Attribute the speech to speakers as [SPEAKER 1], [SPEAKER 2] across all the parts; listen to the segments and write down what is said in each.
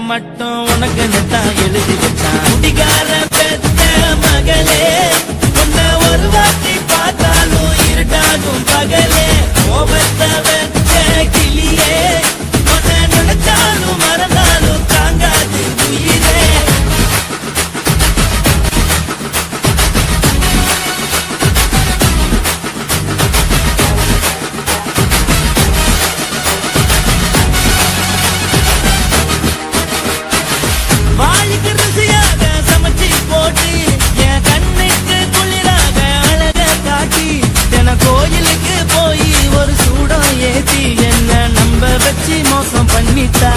[SPEAKER 1] மட்டும் உனக்கு தான் எழுதி வச்சான். குடிகார பெத்த மகளே உன்னை ஒரு வாட்டி பார்த்தாலும் இருட்டாகும் பகலே. கோபத்தை வச்ச கிளியே உன்னை நினைச்சாலும் மறந்தாலும் தாங்காது உயிரே. வாய்க்கு ருசியாக சமைச்சி போட்டு என் கண்ணுக்கு குளிராக அழக காட்டி தின கோயிலுக்கு போய் ஒரு சூடம் ஏத்தி என்ன நம்ப வச்சு மோசம் பண்ணிட்டா.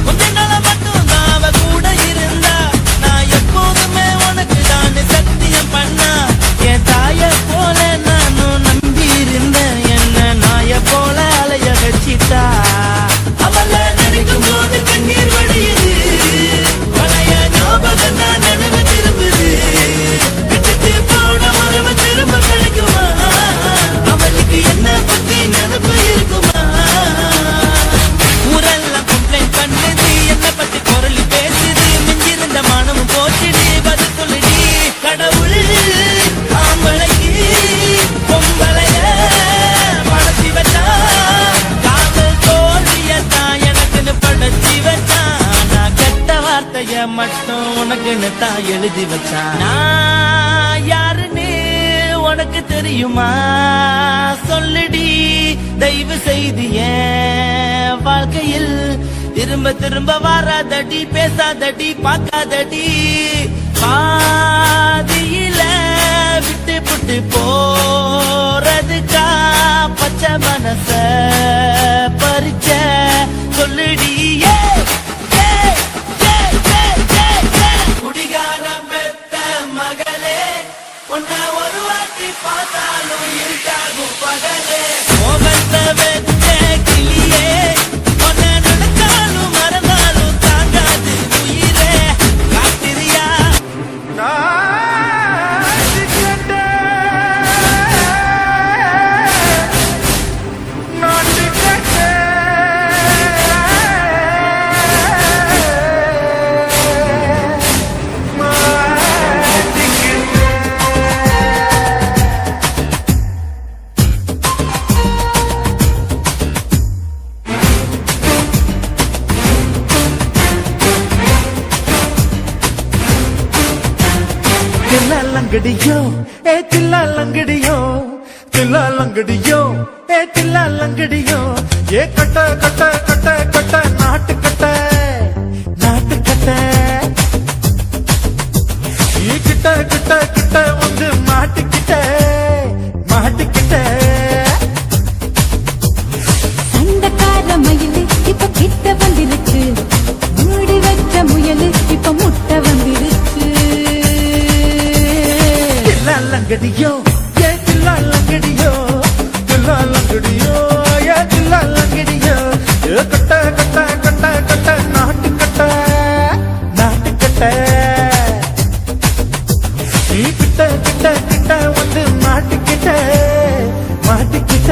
[SPEAKER 1] கொஞ்ச நாள மட்டும் தான் அவ கூட இருந்தா நான் எப்போதுமே உனக்கு தான் சத்தியம் பண்ணா. என் தாய போல நானும் நம்பி இருந்தேன் என்ன நாய போல அலைய வச்சிட்டா. அவளை நினைக்கும் போது கண்ணீர் வடியுது பழைய ஞாபகம் தான் நினைவு திரும்புது. விட்டுட்டு போன மரப திரும்ப கிடைக்குமா அவளுக்கு என்ன பத்தி நினைப்பு இருக்குமா. ஊரெல்லாம் கம்ப்ளைண்ட் பண்ணுது என்ன பத்தி குரல் பேசுது. மிஞ்சிருந்த மானமும் போச்சுடி பதில் சொல்லுடி. கடவுள் ஆம்பளைக்கு பொம்பளைய படைச்சி வச்சா காதல் தோல்வியத்தான் எனக்குன்னு படைச்சி வச்சான். நான் கெட்ட வார்த்தைய மட்டும் உனக்குன்னு தான் எழுதி வச்சான். நான் யாருன்னு உனக்கு தெரியுமா சொல்லுடி தயவு செய்து என் வாழ்க்கையில் திரும்ப திரும்ப வராதடி பேசாதடி பார்க்காதடி. பாதியில விட்டு புட்டு போறதுக்கா பச்சை மனச பறிச்ச சொல்லுடி. குடிகாரம் பெத்த மகளே உன்னை ஒரு வாட்டி பார்த்தாலும் இருட்டாகும் பகலே. கோபத்தை வச்ச கிளியே உன்னை நினைச்சாலும் மறந்தாலும் தாங்காது உயிரே. காத்திரியா
[SPEAKER 2] லங்கடியோ ஏ தில்லா லங்கடியோ தில்லா லங்கடியோ ஏ தில்லா லங்கடியோ. ஏ கட்ட கட்ட கட்ட கட்ட நாட்டு கட்ட நாட்டு கட்ட. ஈ கிட்ட கிட்ட கிட்ட வந்து மாட்டிக்கிட்ட மாட்டிக்கிட்ட.
[SPEAKER 3] சண்டக்கார மயிலு இப்ப கிட்ட வந்துருச்சு. மூடி வச்ச முயலு இப்ப முட்டை வந்துருச்சு.
[SPEAKER 2] லங்கடியோ ஏ தில்லா லங்கடியோ தில்லா லங்கடியோ ஏ தில்லா லங்கடியோ. ஏ கட்ட கட்ட கட்ட கட்ட நாட்டு கட்ட நாட்டு கட்ட. நீ கிட்ட கிட்ட கிட்ட வந்து மாட்டிக்கிட்ட மாட்டிக்கிட்ட.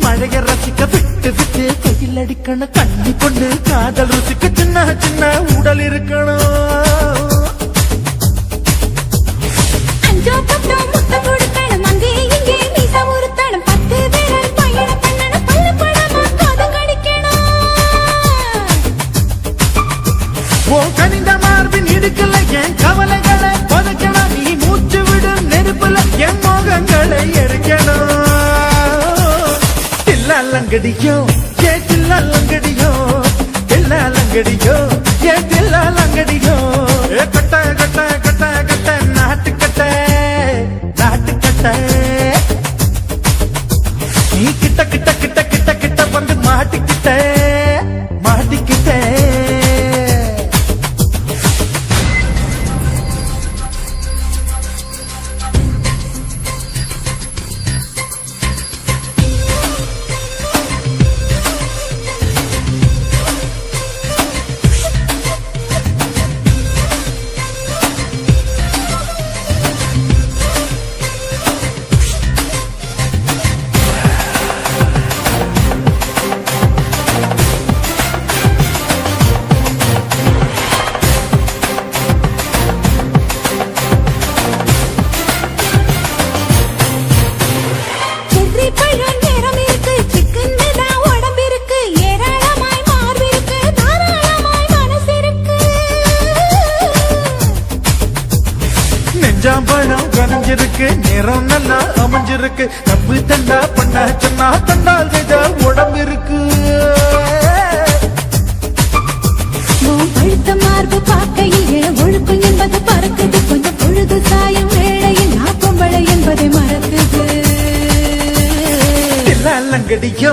[SPEAKER 2] மழைய ரசிக்க விட்டு விட்டு கையில் அடிக்கணும். கண்ணி பொண்ணு காதல் ருசிக்க சின்ன சின்ன உடல் இருக்கணும். ஓ கனிந்த மார்பின் இடுக்கல என் கவலைகளை புதைக்கணும். நீ மூச்சு விடும் நெருப்புல என் மோகங்களை எரிக்கணும். லங்கடியோ ஏ தில்லா லங்கடியோ தில்லா லங்கடியோ ஏ தில்லா லங்கடியோ. கட்ட கட்ட கட்ட கட்ட நாட்டு கட்ட மாட்டிக்கிட்டேன்.
[SPEAKER 3] செர்ரி பழம் நேரம் இருக்கு, சிக்கன் தான் உடம்பு இருக்கு, ஏராளமாய் மார்பு இருக்கு, தாராளமாய் மனசு இருக்கு.
[SPEAKER 2] நெஞ்சாம்பழம் கரைஞ்சிருக்கு, நிறம் நல்லா அமைஞ்சிருக்கு, தப்பு தண்டா பண்ண சொன்னா தண்டால் செய்த உடம்பு இருக்கு.
[SPEAKER 3] உன் பழுத்த மார்பு பார்க்கையில் என் ஒழுக்கம் என்பது பறக்குது, கொஞ்சம் பொழுது சாயும் வேளையில் நான் பொம்பளை என்பதை மறக்குது.
[SPEAKER 2] தில்லாலங்கடியோ